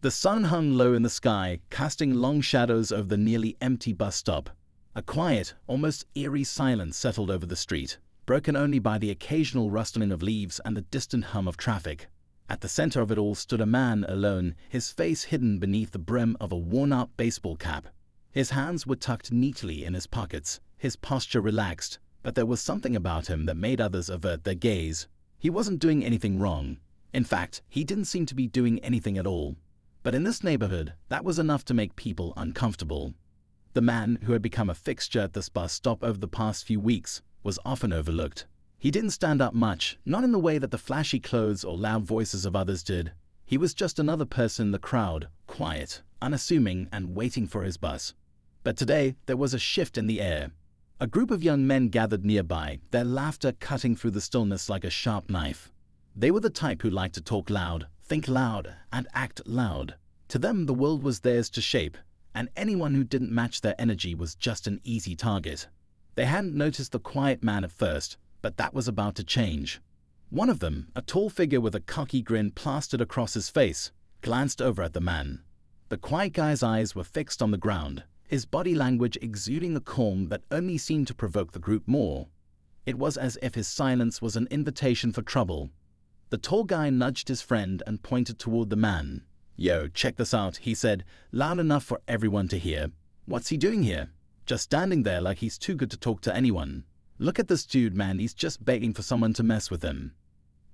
The sun hung low in the sky, casting long shadows over the nearly empty bus stop. A quiet, almost eerie silence settled over the street, broken only by the occasional rustling of leaves and the distant hum of traffic. At the center of it all stood a man alone, his face hidden beneath the brim of a worn-out baseball cap. His hands were tucked neatly in his pockets, his posture relaxed, but there was something about him that made others avert their gaze. He wasn't doing anything wrong. In fact, he didn't seem to be doing anything at all. But in this neighborhood, that was enough to make people uncomfortable. The man, who had become a fixture at this bus stop over the past few weeks, was often overlooked. He didn't stand out much, not in the way that the flashy clothes or loud voices of others did. He was just another person in the crowd, quiet, unassuming, and waiting for his bus. But today, there was a shift in the air. A group of young men gathered nearby, their laughter cutting through the stillness like a sharp knife. They were the type who liked to talk loud, think loud, and act loud. To them, the world was theirs to shape, and anyone who didn't match their energy was just an easy target. They hadn't noticed the quiet man at first, but that was about to change. One of them, a tall figure with a cocky grin plastered across his face, glanced over at the man. The quiet guy's eyes were fixed on the ground, his body language exuding a calm that only seemed to provoke the group more. It was as if his silence was an invitation for trouble. The tall guy nudged his friend and pointed toward the man. "Yo, check this out," he said, loud enough for everyone to hear. "What's he doing here? Just standing there like he's too good to talk to anyone. Look at this dude, man, he's just begging for someone to mess with him."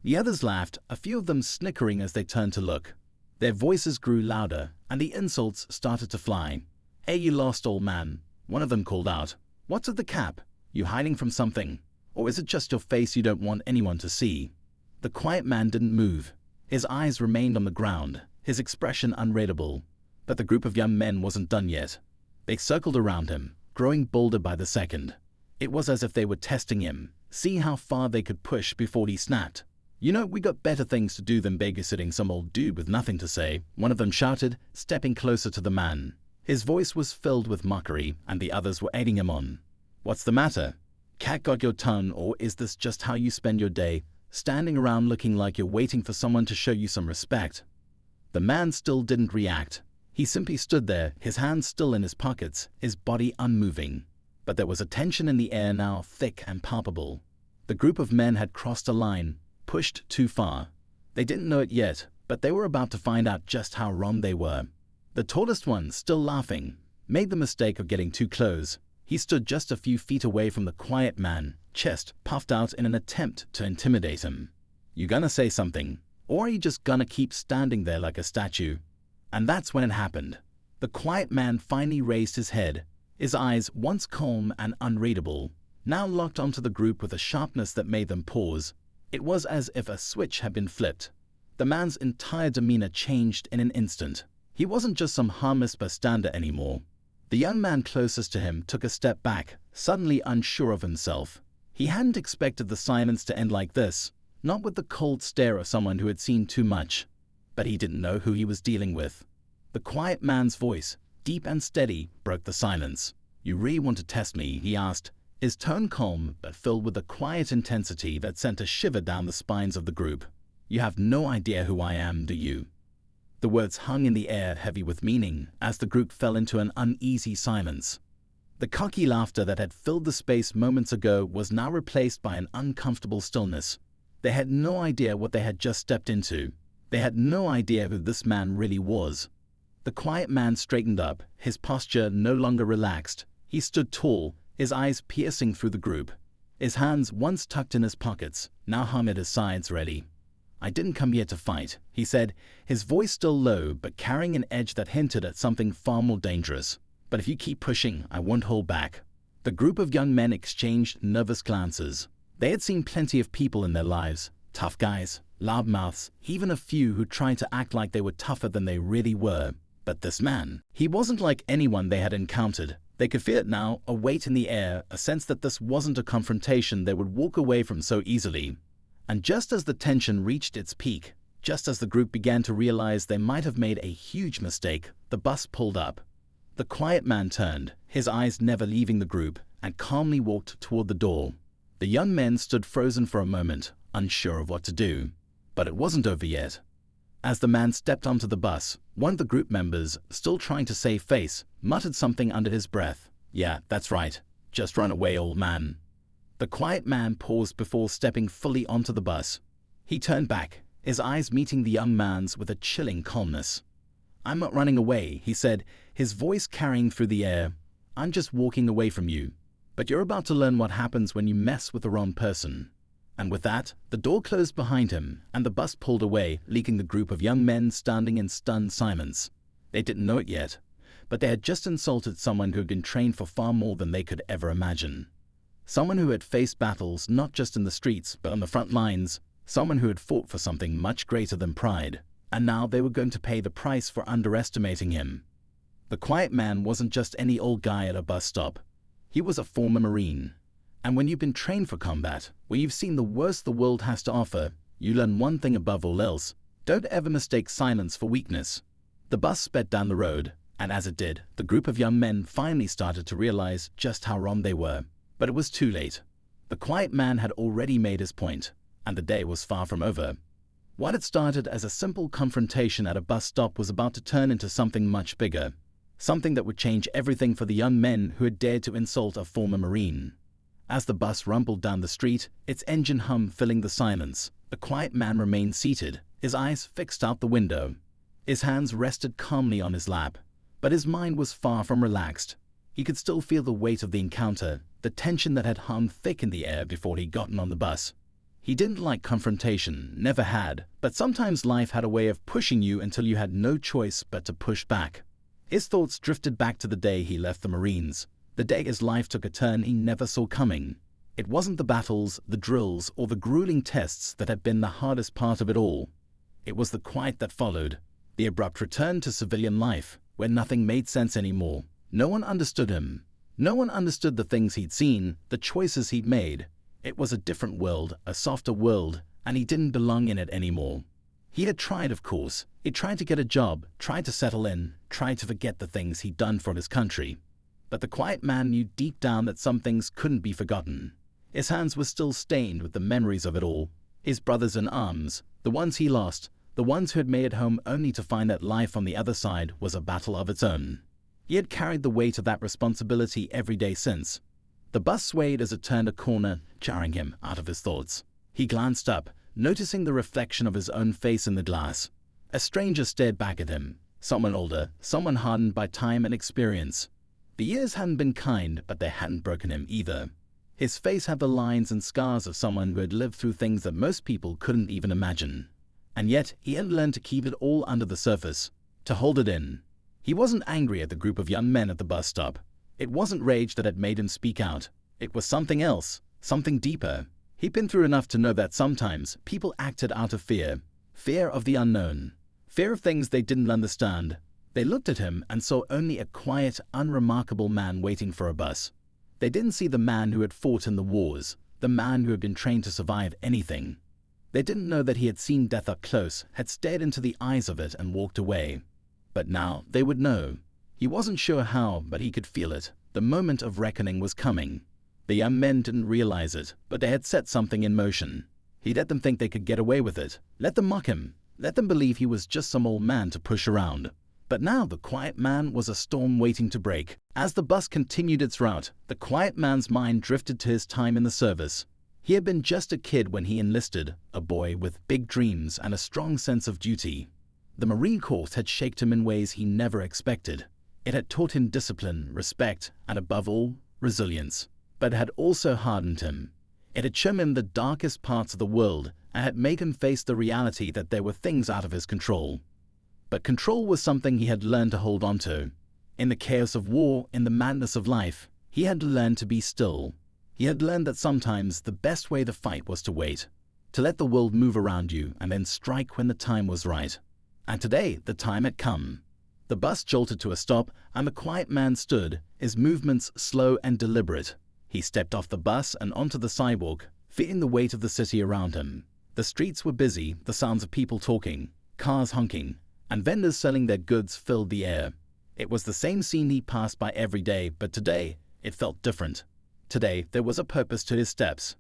The others laughed, a few of them snickering as they turned to look. Their voices grew louder, and the insults started to fly. "Hey, you lost old man," one of them called out. "What's with the cap? You hiding from something? Or is it just your face you don't want anyone to see?" The quiet man didn't move. His eyes remained on the ground, his expression unreadable. But the group of young men wasn't done yet. They circled around him, growing bolder by the second. It was as if they were testing him, see how far they could push before he snapped. "You know, we got better things to do than babysitting some old dude with nothing to say," one of them shouted, stepping closer to the man. His voice was filled with mockery, and the others were egging him on. "What's the matter? Cat got your tongue, or is this just how you spend your day, standing around looking like you're waiting for someone to show you some respect?" The man still didn't react. He simply stood there, his hands still in his pockets, his body unmoving. But there was a tension in the air now, thick and palpable. The group of men had crossed a line, pushed too far. They didn't know it yet, but they were about to find out just how wrong they were. The tallest one, still laughing, made the mistake of getting too close. He stood just a few feet away from the quiet man, chest puffed out in an attempt to intimidate him. "You gonna say something? Or are you just gonna keep standing there like a statue?" And that's when it happened. The quiet man finally raised his head, his eyes, once calm and unreadable, now locked onto the group with a sharpness that made them pause. It was as if a switch had been flipped. The man's entire demeanor changed in an instant. He wasn't just some harmless bystander anymore. The young man closest to him took a step back, suddenly unsure of himself. He hadn't expected the silence to end like this, not with the cold stare of someone who had seen too much. But he didn't know who he was dealing with. The quiet man's voice, deep and steady, broke the silence. "You really want to test me?" he asked, his tone calm but filled with a quiet intensity that sent a shiver down the spines of the group. "You have no idea who I am, do you?" The words hung in the air, heavy with meaning, as the group fell into an uneasy silence. The cocky laughter that had filled the space moments ago was now replaced by an uncomfortable stillness. They had no idea what they had just stepped into. They had no idea who this man really was. The quiet man straightened up, his posture no longer relaxed. He stood tall, his eyes piercing through the group. His hands, once tucked in his pockets, now hung at his sides ready. "I didn't come here to fight," he said, his voice still low but carrying an edge that hinted at something far more dangerous. "But if you keep pushing, I won't hold back." The group of young men exchanged nervous glances. They had seen plenty of people in their lives, tough guys, loudmouths, even a few who tried to act like they were tougher than they really were. But this man, he wasn't like anyone they had encountered. They could feel it now, a weight in the air, a sense that this wasn't a confrontation they would walk away from so easily. And just as the tension reached its peak, just as the group began to realize they might have made a huge mistake, the bus pulled up. The quiet man turned, his eyes never leaving the group, and calmly walked toward the door. The young men stood frozen for a moment, unsure of what to do. But it wasn't over yet. As the man stepped onto the bus, one of the group members, still trying to save face, muttered something under his breath. "Yeah, that's right. Just run away, old man." The quiet man paused before stepping fully onto the bus. He turned back, his eyes meeting the young man's with a chilling calmness. "I'm not running away," he said, his voice carrying through the air. "I'm just walking away from you. But you're about to learn what happens when you mess with the wrong person." And with that, the door closed behind him, and the bus pulled away, leaving the group of young men standing in stunned silence. They didn't know it yet, but they had just insulted someone who had been trained for far more than they could ever imagine. Someone who had faced battles not just in the streets, but on the front lines. Someone who had fought for something much greater than pride. And now they were going to pay the price for underestimating him. The quiet man wasn't just any old guy at a bus stop. He was a former Marine. And when you've been trained for combat, when you've seen the worst the world has to offer, you learn one thing above all else: don't ever mistake silence for weakness. The bus sped down the road, and as it did, the group of young men finally started to realize just how wrong they were. But it was too late. The quiet man had already made his point, and the day was far from over. What had started as a simple confrontation at a bus stop was about to turn into something much bigger. Something that would change everything for the young men who had dared to insult a former Marine. As the bus rumbled down the street, its engine hum filling the silence, the quiet man remained seated, his eyes fixed out the window. His hands rested calmly on his lap, but his mind was far from relaxed. He could still feel the weight of the encounter, the tension that had hung thick in the air before he'd gotten on the bus. He didn't like confrontation, never had, but sometimes life had a way of pushing you until you had no choice but to push back. His thoughts drifted back to the day he left the Marines. The day his life took a turn he never saw coming. It wasn't the battles, the drills, or the grueling tests that had been the hardest part of it all. It was the quiet that followed, the abrupt return to civilian life, where nothing made sense anymore. No one understood him. No one understood the things he'd seen, the choices he'd made. It was a different world, a softer world, and he didn't belong in it anymore. He had tried, of course. He tried to get a job, tried to settle in, tried to forget the things he'd done for his country. But the quiet man knew deep down that some things couldn't be forgotten. His hands were still stained with the memories of it all. His brothers in arms, the ones he lost, the ones who had made it home only to find that life on the other side was a battle of its own. He had carried the weight of that responsibility every day since. The bus swayed as it turned a corner, jarring him out of his thoughts. He glanced up, noticing the reflection of his own face in the glass. A stranger stared back at him, someone older, someone hardened by time and experience. The years hadn't been kind, but they hadn't broken him either. His face had the lines and scars of someone who had lived through things that most people couldn't even imagine. And yet, he had learned to keep it all under the surface, to hold it in. He wasn't angry at the group of young men at the bus stop. It wasn't rage that had made him speak out. It was something else, something deeper. He'd been through enough to know that sometimes people acted out of fear. Fear of the unknown. Fear of things they didn't understand. They looked at him and saw only a quiet, unremarkable man waiting for a bus. They didn't see the man who had fought in the wars, the man who had been trained to survive anything. They didn't know that he had seen death up close, had stared into the eyes of it and walked away. But now they would know. He wasn't sure how, but he could feel it. The moment of reckoning was coming. The young men didn't realize it, but they had set something in motion. He let them think they could get away with it, let them mock him, let them believe he was just some old man to push around. But now the quiet man was a storm waiting to break. As the bus continued its route, the quiet man's mind drifted to his time in the service. He had been just a kid when he enlisted, a boy with big dreams and a strong sense of duty. The Marine Corps had shaped him in ways he never expected. It had taught him discipline, respect, and above all, resilience. But it had also hardened him. It had shown him the darkest parts of the world and had made him face the reality that there were things out of his control. But control was something he had learned to hold on to. In the chaos of war, in the madness of life, he had learned to be still. He had learned that sometimes the best way to fight was to wait, to let the world move around you and then strike when the time was right. And today, the time had come. The bus jolted to a stop, and the quiet man stood, his movements slow and deliberate. He stepped off the bus and onto the sidewalk, feeling the weight of the city around him. The streets were busy, the sounds of people talking, cars honking, and vendors selling their goods filled the air. It was the same scene he passed by every day, but today, it felt different. Today, there was a purpose to his steps.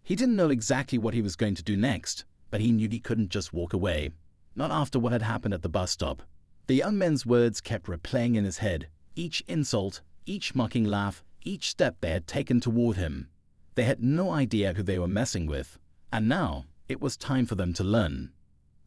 He didn't know exactly what he was going to do next, but he knew he couldn't just walk away. not after what had happened at the bus stop. The young man's words kept replaying in his head, each insult, each mocking laugh, each step they had taken toward him. They had no idea who they were messing with, and now it was time for them to learn.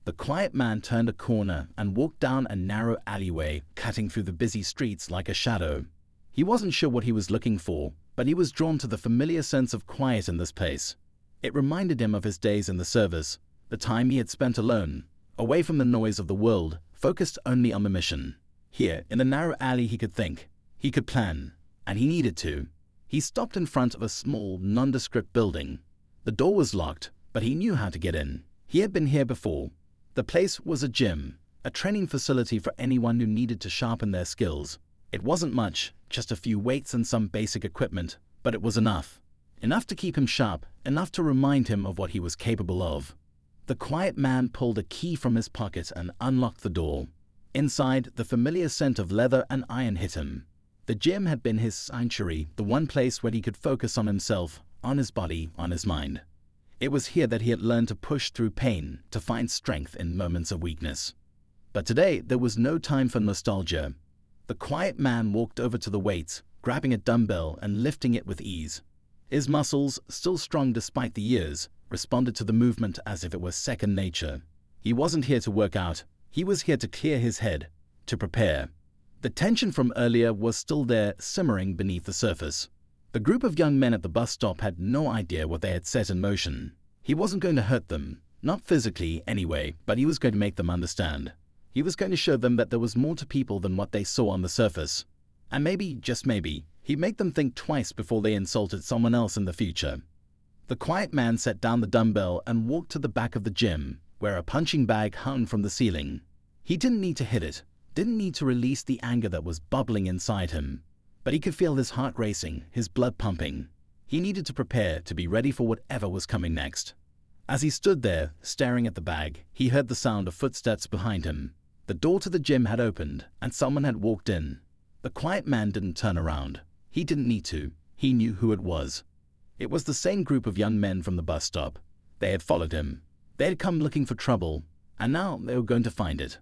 The quiet man turned a corner and walked down a narrow alleyway, cutting through the busy streets like a shadow. He wasn't sure what he was looking for, but he was drawn to the familiar sense of quiet in this place. It reminded him of his days in the service, the time he had spent alone, away from the noise of the world, focused only on the mission. Here, in the narrow alley, he could think, he could plan, and he needed to. He stopped in front of a small, nondescript building. The door was locked, but he knew how to get in. He had been here before. The place was a gym, a training facility for anyone who needed to sharpen their skills. It wasn't much, just a few weights and some basic equipment, but it was enough. Enough to keep him sharp, enough to remind him of what he was capable of. The quiet man pulled a key from his pocket and unlocked the door. Inside, the familiar scent of leather and iron hit him. The gym had been his sanctuary, the one place where he could focus on himself, on his body, on his mind. It was here that he had learned to push through pain, to find strength in moments of weakness. But today, there was no time for nostalgia. The quiet man walked over to the weights, grabbing a dumbbell and lifting it with ease. His muscles, still strong despite the years, responded to the movement as if it was second nature. He wasn't here to work out. He was here to clear his head, to prepare. The tension from earlier was still there, simmering beneath the surface. The group of young men at the bus stop had no idea what they had set in motion. He wasn't going to hurt them, not physically anyway, but he was going to make them understand. He was going to show them that there was more to people than what they saw on the surface. And maybe, just maybe, he'd make them think twice before they insulted someone else in the future. The quiet man set down the dumbbell and walked to the back of the gym, where a punching bag hung from the ceiling. He didn't need to hit it, didn't need to release the anger that was bubbling inside him. But he could feel his heart racing, his blood pumping. He needed to prepare to be ready for whatever was coming next. As he stood there, staring at the bag, he heard the sound of footsteps behind him. The door to the gym had opened, and someone had walked in. The quiet man didn't turn around. He didn't need to. He knew who it was. It was the same group of young men from the bus stop. They had followed him. They had come looking for trouble, and now they were going to find it.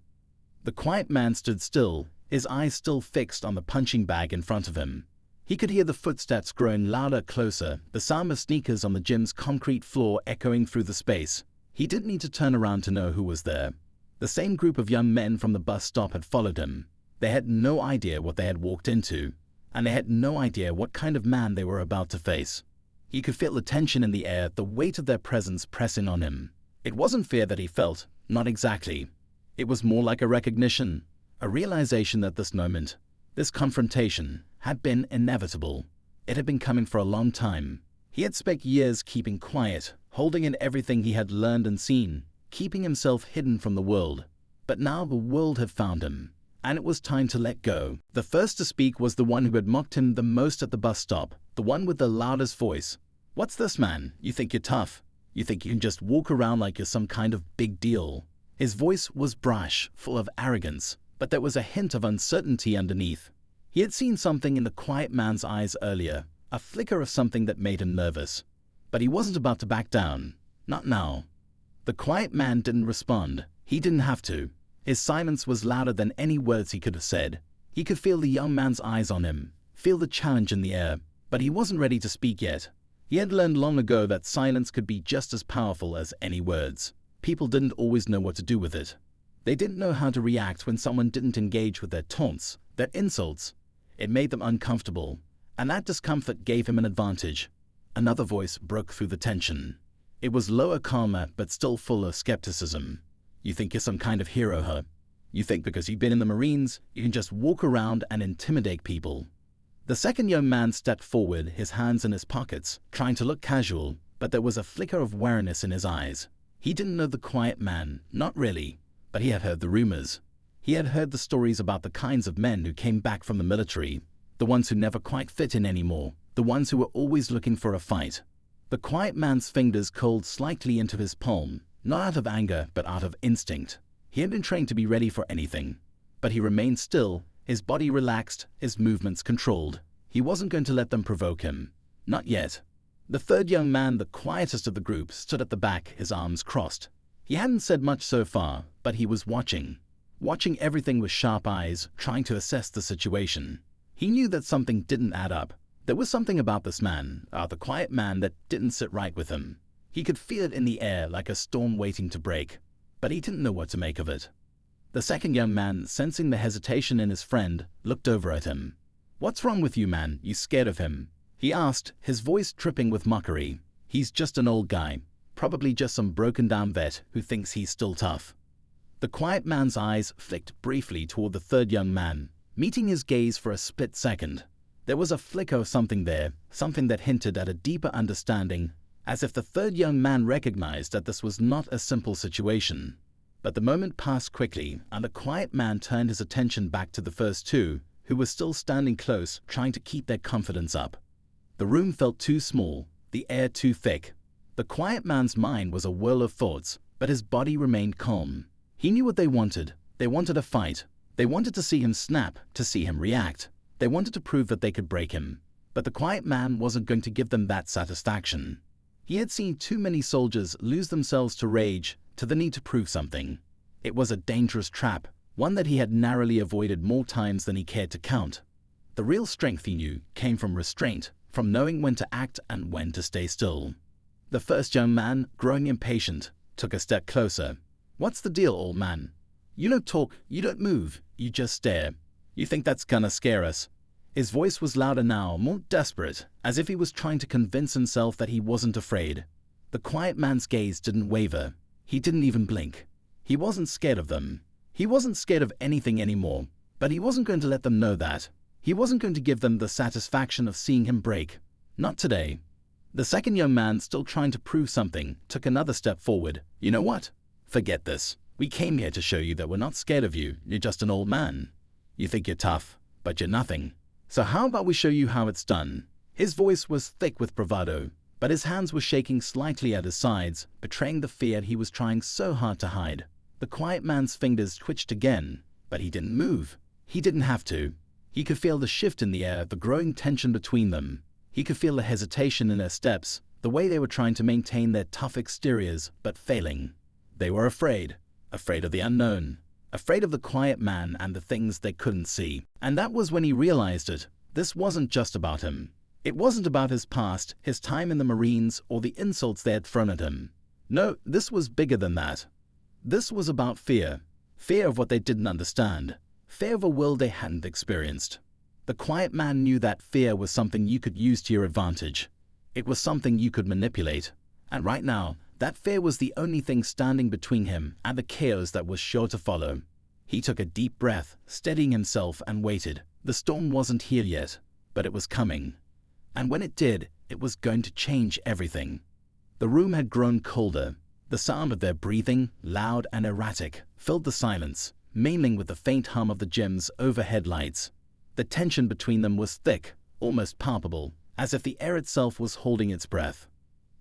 The quiet man stood still, his eyes still fixed on the punching bag in front of him. He could hear the footsteps growing louder, closer, the sound of sneakers on the gym's concrete floor echoing through the space. He didn't need to turn around to know who was there. The same group of young men from the bus stop had followed him. They had no idea what they had walked into, and they had no idea what kind of man they were about to face. He could feel the tension in the air, the weight of their presence pressing on him. It wasn't fear that he felt, not exactly. It was more like a recognition, a realization that this moment, this confrontation, had been inevitable. It had been coming for a long time. He had spent years keeping quiet, holding in everything he had learned and seen, keeping himself hidden from the world. But now the world had found him, and it was time to let go. The first to speak was the one who had mocked him the most at the bus stop, the one with the loudest voice. "What's this, man? You think you're tough? You think you can just walk around like you're some kind of big deal?" His voice was brash, full of arrogance, but there was a hint of uncertainty underneath. He had seen something in the quiet man's eyes earlier, a flicker of something that made him nervous. But he wasn't about to back down. Not now. The quiet man didn't respond. He didn't have to. His silence was louder than any words he could have said. He could feel the young man's eyes on him, feel the challenge in the air, but he wasn't ready to speak yet. He had learned long ago that silence could be just as powerful as any words. People didn't always know what to do with it. They didn't know how to react when someone didn't engage with their taunts, their insults. It made them uncomfortable, and that discomfort gave him an advantage. Another voice broke through the tension. It was lower, calmer, but still full of skepticism. "You think you're some kind of hero, huh? You think because you've been in the Marines, you can just walk around and intimidate people?" The second young man stepped forward, his hands in his pockets, trying to look casual, but there was a flicker of wariness in his eyes. He didn't know the quiet man, not really, but he had heard the rumors. He had heard the stories about the kinds of men who came back from the military, the ones who never quite fit in anymore, the ones who were always looking for a fight. The quiet man's fingers curled slightly into his palm, not out of anger, but out of instinct. He had been trained to be ready for anything, but he remained still, his body relaxed, his movements controlled. He wasn't going to let them provoke him. Not yet. The third young man, the quietest of the group, stood at the back, his arms crossed. He hadn't said much so far, but but he was watching. Watching everything with sharp eyes, trying to assess the situation. He knew that something didn't add up. There was something about this man, the quiet man, that didn't sit right with him. He could feel it in the air like a storm waiting to break, but he didn't know what to make of it. The second young man, sensing the hesitation in his friend, looked over at him. "What's wrong with you, man? You scared of him?" he asked, his voice dripping with mockery. "He's just an old guy, probably just some broken-down vet who thinks he's still tough." The quiet man's eyes flicked briefly toward the third young man, meeting his gaze for a split second. There was a flicker of something there, something that hinted at a deeper understanding, as if the third young man recognized that this was not a simple situation. But the moment passed quickly, and the quiet man turned his attention back to the first two, who were still standing close, trying to keep their confidence up. The room felt too small, the air too thick. The quiet man's mind was a whirl of thoughts, but his body remained calm. He knew what they wanted. They wanted a fight. They wanted to see him snap, to see him react. They wanted to prove that they could break him. But the quiet man wasn't going to give them that satisfaction. He had seen too many soldiers lose themselves to rage, to the need to prove something. It was a dangerous trap, one that he had narrowly avoided more times than he cared to count. The real strength, he knew, came from restraint, from knowing when to act and when to stay still. The first young man, growing impatient, took a step closer. "What's the deal, old man? You don't talk, you don't move, you just stare. You think that's gonna scare us?" His voice was louder now, more desperate, as if he was trying to convince himself that he wasn't afraid. The quiet man's gaze didn't waver. He didn't even blink. He wasn't scared of them. He wasn't scared of anything anymore, but he wasn't going to let them know that. He wasn't going to give them the satisfaction of seeing him break. Not today. The second young man, still trying to prove something, took another step forward. "You know what? Forget this. We came here to show you that we're not scared of you. You're just an old man. You think you're tough, but you're nothing. So how about we show you how it's done?" His voice was thick with bravado, but his hands were shaking slightly at his sides, betraying the fear he was trying so hard to hide. The quiet man's fingers twitched again, but he didn't move. He didn't have to. He could feel the shift in the air, the growing tension between them. He could feel the hesitation in their steps, the way they were trying to maintain their tough exteriors, but failing. They were afraid of the unknown, afraid of the quiet man and the things they couldn't see. And that was when he realized it. This wasn't just about him. It wasn't about his past, his time in the Marines, or the insults they had thrown at him. No, this was bigger than that. This was about fear. Fear of what they didn't understand. Fear of a world they hadn't experienced. The quiet man knew that fear was something you could use to your advantage. It was something you could manipulate. And right now, that fear was the only thing standing between him and the chaos that was sure to follow. He took a deep breath, steadying himself, and waited. The storm wasn't here yet, but it was coming. And when it did, it was going to change everything. The room had grown colder. The sound of their breathing, loud and erratic, filled the silence, mingling with the faint hum of the gym's overhead lights. The tension between them was thick, almost palpable, as if the air itself was holding its breath.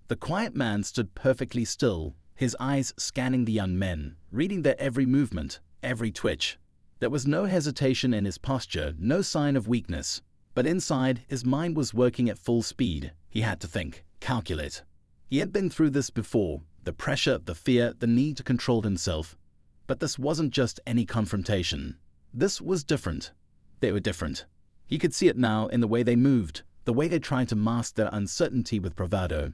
The quiet man stood perfectly still, his eyes scanning the young men, reading their every movement, every twitch. There was no hesitation in his posture, no sign of weakness. But inside, his mind was working at full speed. He had to think, calculate. He had been through this before, the pressure, the fear, the need to control himself. But this wasn't just any confrontation. This was different. They were different. He could see it now in the way they moved, the way they tried to mask their uncertainty with bravado.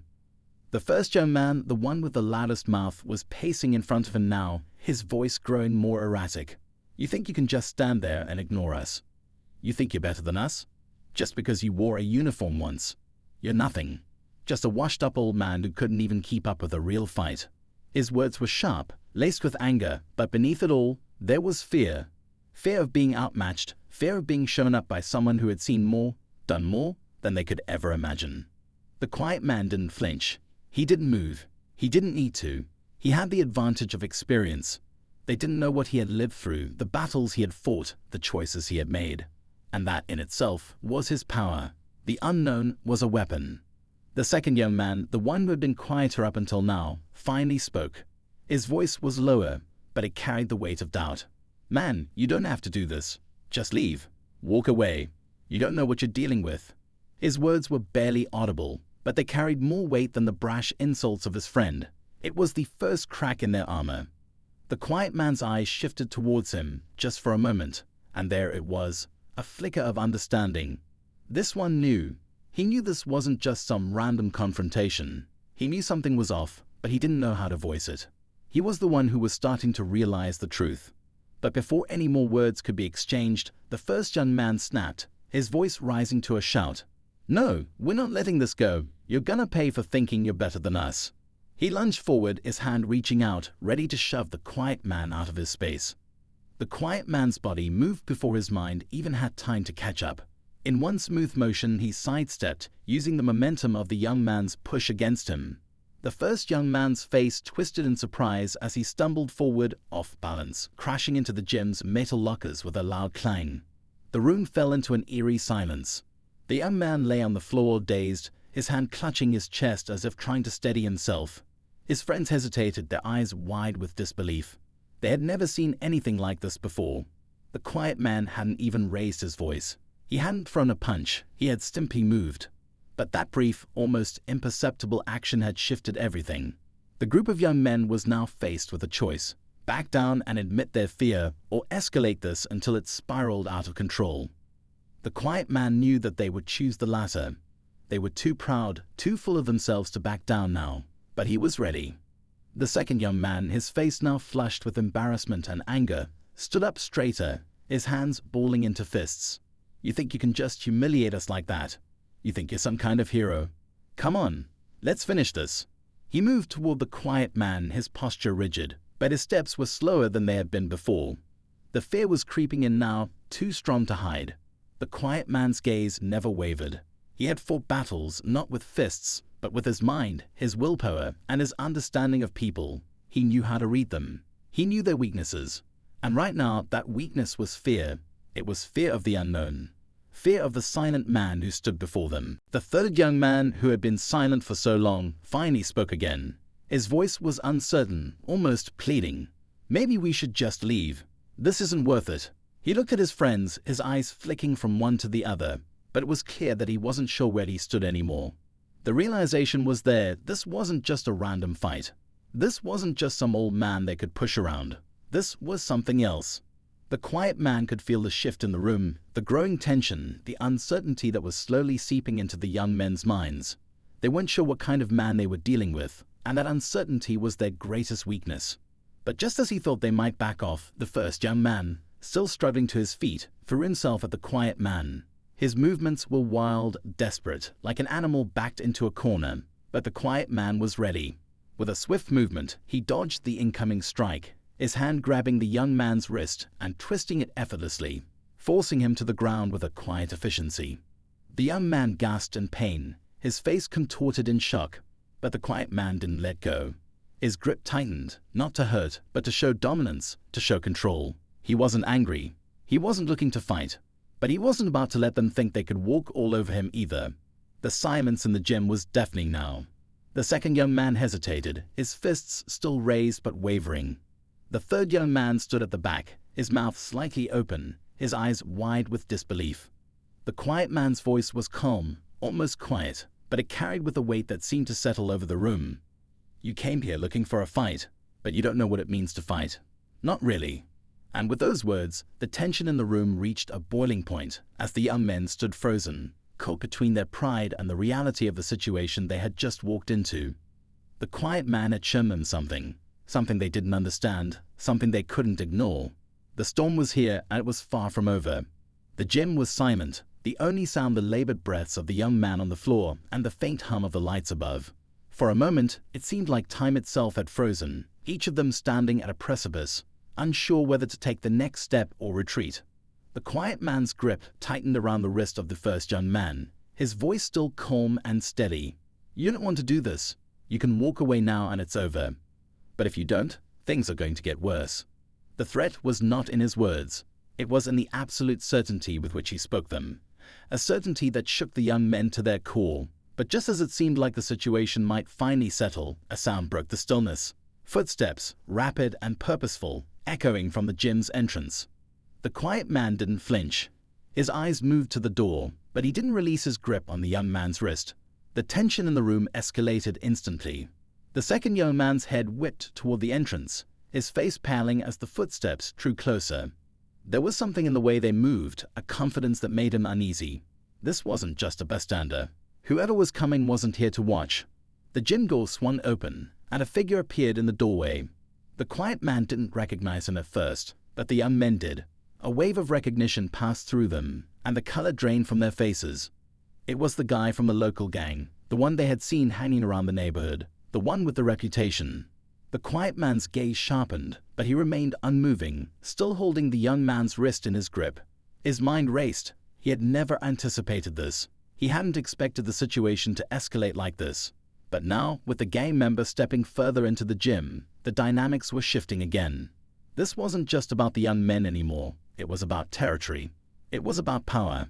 The first young man, the one with the loudest mouth, was pacing in front of him now, his voice growing more erratic. "You think you can just stand there and ignore us? You think you're better than us? Just because you wore a uniform once. You're nothing. Just a washed-up old man who couldn't even keep up with a real fight." His words were sharp, laced with anger, but beneath it all, there was fear. Fear of being outmatched, fear of being shown up by someone who had seen more, done more, than they could ever imagine. The quiet man didn't flinch. He didn't move. He didn't need to. He had the advantage of experience. They didn't know what he had lived through, the battles he had fought, the choices he had made. And that in itself was his power. The unknown was a weapon. The second young man, the one who had been quieter up until now, finally spoke. His voice was lower, but it carried the weight of doubt. "Man, you don't have to do this. Just leave. Walk away. You don't know what you're dealing with." His words were barely audible, but they carried more weight than the brash insults of his friend. It was the first crack in their armor. The quiet man's eyes shifted towards him just for a moment, and there it was, a flicker of understanding. This one knew. He knew this wasn't just some random confrontation. He knew something was off, but he didn't know how to voice it. He was the one who was starting to realize the truth. But before any more words could be exchanged, the first young man snapped, his voice rising to a shout. "No, we're not letting this go. You're gonna pay for thinking you're better than us." He lunged forward, his hand reaching out, ready to shove the quiet man out of his space. The quiet man's body moved before his mind even had time to catch up. In one smooth motion, he sidestepped, using the momentum of the young man's push against him. The first young man's face twisted in surprise as he stumbled forward, off balance, crashing into the gym's metal lockers with a loud clang. The room fell into an eerie silence. The young man lay on the floor, dazed, his hand clutching his chest as if trying to steady himself. His friends hesitated, their eyes wide with disbelief. They had never seen anything like this before. The quiet man hadn't even raised his voice. He hadn't thrown a punch, he had simply moved. But that brief, almost imperceptible action had shifted everything. The group of young men was now faced with a choice: back down and admit their fear, or escalate this until it spiraled out of control. The quiet man knew that they would choose the latter. They were too proud, too full of themselves to back down now, but he was ready. The second young man, his face now flushed with embarrassment and anger, stood up straighter, his hands balling into fists. "You think you can just humiliate us like that? You think you're some kind of hero? Come on, let's finish this." He moved toward the quiet man, his posture rigid, but his steps were slower than they had been before. The fear was creeping in now, too strong to hide. The quiet man's gaze never wavered. He had fought battles not with fists, but with his mind, his willpower, and his understanding of people. He knew how to read them. He knew their weaknesses. And right now, that weakness was fear. It was fear of the unknown. Fear of the silent man who stood before them. The third young man, who had been silent for so long, finally spoke again. His voice was uncertain, almost pleading. "Maybe we should just leave. This isn't worth it." He looked at his friends, his eyes flicking from one to the other, but it was clear that he wasn't sure where he stood anymore. The realization was there. This wasn't just a random fight. This wasn't just some old man they could push around. This was something else. The quiet man could feel the shift in the room, the growing tension, the uncertainty that was slowly seeping into the young men's minds. They weren't sure what kind of man they were dealing with, and that uncertainty was their greatest weakness. But just as he thought they might back off, the first young man, still struggling to his feet, threw himself at the quiet man. His movements were wild, desperate, like an animal backed into a corner, but the quiet man was ready. With a swift movement, he dodged the incoming strike, his hand grabbing the young man's wrist and twisting it effortlessly, forcing him to the ground with a quiet efficiency. The young man gasped in pain, his face contorted in shock, but the quiet man didn't let go. His grip tightened, not to hurt, but to show dominance, to show control. He wasn't angry. He wasn't looking to fight. But he wasn't about to let them think they could walk all over him either. The silence in the gym was deafening now. The second young man hesitated, his fists still raised but wavering. The third young man stood at the back, his mouth slightly open, his eyes wide with disbelief. The quiet man's voice was calm, almost quiet, but it carried with a weight that seemed to settle over the room. "You came here looking for a fight, but you don't know what it means to fight. Not really." And with those words, the tension in the room reached a boiling point as the young men stood frozen, caught between their pride and the reality of the situation they had just walked into. The quiet man had shown them something they didn't understand, something they couldn't ignore. The storm was here, and it was far from over. The gym was silent, the only sound the labored breaths of the young man on the floor and the faint hum of the lights above. For a moment, it seemed like time itself had frozen, each of them standing at a precipice, unsure whether to take the next step or retreat. The quiet man's grip tightened around the wrist of the first young man, his voice still calm and steady. "You don't want to do this. You can walk away now and it's over. But if you don't, things are going to get worse." The threat was not in his words. It was in the absolute certainty with which he spoke them, a certainty that shook the young men to their core. But just as it seemed like the situation might finally settle, a sound broke the stillness. Footsteps, rapid and purposeful, echoing from the gym's entrance. The quiet man didn't flinch. His eyes moved to the door, but he didn't release his grip on the young man's wrist. The tension in the room escalated instantly. The second young man's head whipped toward the entrance, his face paling as the footsteps drew closer. There was something in the way they moved, a confidence that made him uneasy. This wasn't just a bystander. Whoever was coming wasn't here to watch. The gym door swung open, and a figure appeared in the doorway. The quiet man didn't recognize him at first, but the young men did. A wave of recognition passed through them, and the color drained from their faces. It was the guy from the local gang, the one they had seen hanging around the neighborhood, the one with the reputation. The quiet man's gaze sharpened, but he remained unmoving, still holding the young man's wrist in his grip. His mind raced. He had never anticipated this. He hadn't expected the situation to escalate like this. But now, with the gang member stepping further into the gym, the dynamics were shifting again. This wasn't just about the young men anymore. It was about territory. It was about power.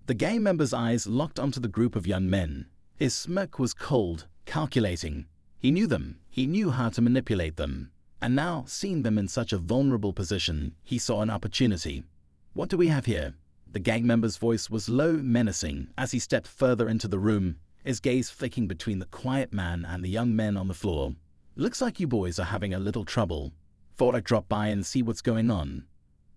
The gang member's eyes locked onto the group of young men. His smirk was cold, calculating. He knew them. He knew how to manipulate them. And now, seeing them in such a vulnerable position, he saw an opportunity. "What do we have here?" The gang member's voice was low, menacing, as he stepped further into the room, his gaze flicking between the quiet man and the young men on the floor. "Looks like you boys are having a little trouble. Thought I'd drop by and see what's going on."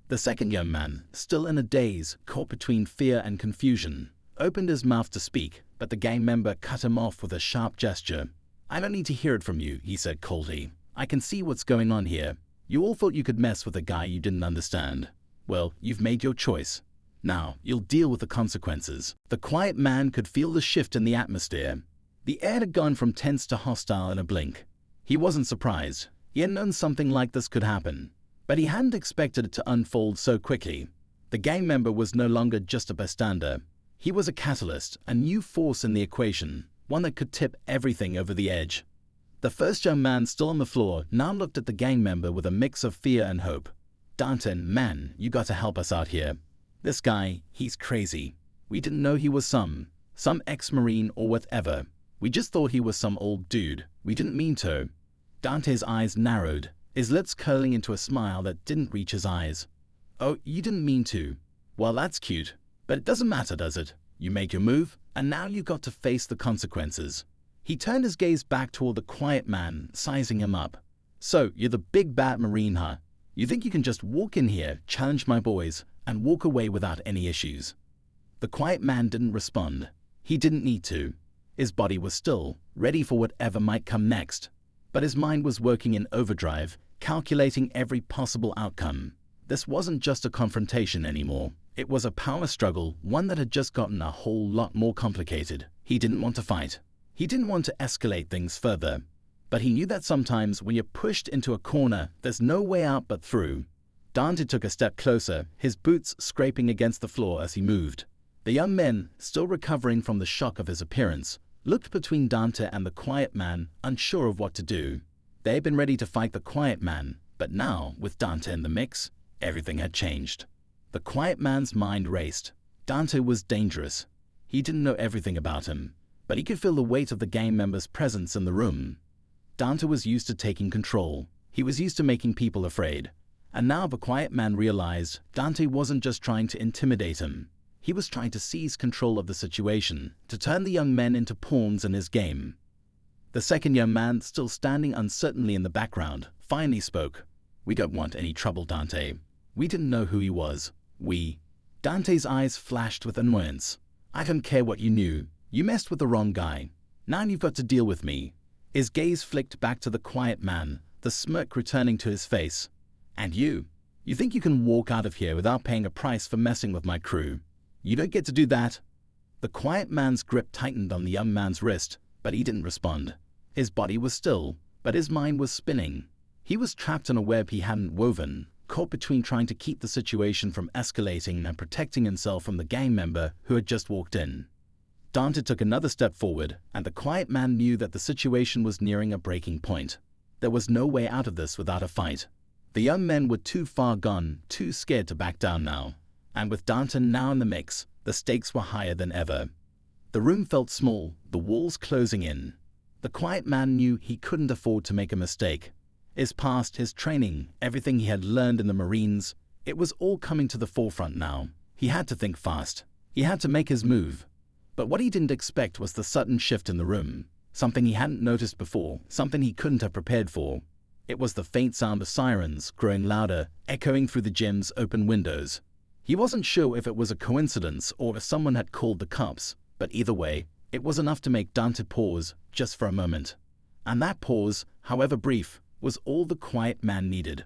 The second young man, still in a daze, caught between fear and confusion, opened his mouth to speak, but the gang member cut him off with a sharp gesture. "I don't need to hear it from you," he said coldly. "I can see what's going on here. You all thought you could mess with a guy you didn't understand. Well, you've made your choice. Now, you'll deal with the consequences." The quiet man could feel the shift in the atmosphere. The air had gone from tense to hostile in a blink. He wasn't surprised. He had known something like this could happen. But he hadn't expected it to unfold so quickly. The gang member was no longer just a bystander. He was a catalyst, a new force in the equation, one that could tip everything over the edge. The first young man still on the floor now looked at the gang member with a mix of fear and hope. "Dante, man, you got to help us out here. This guy, he's crazy. We didn't know he was some ex-Marine or whatever. We just thought he was some old dude. We didn't mean to." Dante's eyes narrowed, his lips curling into a smile that didn't reach his eyes. "Oh, you didn't mean to. Well, that's cute. But it doesn't matter, does it? You made your move, and now you've got to face the consequences." He turned his gaze back toward the quiet man, sizing him up. "So, you're the big bad Marine, huh? You think you can just walk in here, challenge my boys, and walk away without any issues?" The quiet man didn't respond. He didn't need to. His body was still, ready for whatever might come next. But his mind was working in overdrive, calculating every possible outcome. This wasn't just a confrontation anymore. It was a power struggle, one that had just gotten a whole lot more complicated. He didn't want to fight. He didn't want to escalate things further. But he knew that sometimes when you're pushed into a corner, there's no way out but through. Dante took a step closer, his boots scraping against the floor as he moved. The young men, still recovering from the shock of his appearance, looked between Dante and the quiet man, unsure of what to do. They had been ready to fight the quiet man, but now, with Dante in the mix, everything had changed. The quiet man's mind raced. Dante was dangerous. He didn't know everything about him, but he could feel the weight of the gang members' presence in the room. Dante was used to taking control. He was used to making people afraid. And now the quiet man realized Dante wasn't just trying to intimidate him. He was trying to seize control of the situation, to turn the young men into pawns in his game. The second young man, still standing uncertainly in the background, finally spoke. "We don't want any trouble, Dante. We didn't know who he was. Dante's eyes flashed with annoyance. "I don't care what you knew. You messed with the wrong guy. Now you've got to deal with me." His gaze flicked back to the quiet man, the smirk returning to his face. "And you think you can walk out of here without paying a price for messing with my crew? You don't get to do that." The quiet man's grip tightened on the young man's wrist, but he didn't respond. His body was still, but his mind was spinning. He was trapped in a web he hadn't woven, caught between trying to keep the situation from escalating and protecting himself from the gang member who had just walked in. Dante took another step forward, and the quiet man knew that the situation was nearing a breaking point. There was no way out of this without a fight. The young men were too far gone, too scared to back down now. And with Dante now in the mix, the stakes were higher than ever. The room felt small, the walls closing in. The quiet man knew he couldn't afford to make a mistake. His past, his training, everything he had learned in the Marines, it was all coming to the forefront now. He had to think fast. He had to make his move. But what he didn't expect was the sudden shift in the room. Something he hadn't noticed before, something he couldn't have prepared for. It was the faint sound of sirens, growing louder, echoing through the gym's open windows. He wasn't sure if it was a coincidence or if someone had called the cops, but either way, it was enough to make Dante pause just for a moment. And that pause, however brief, was all the quiet man needed.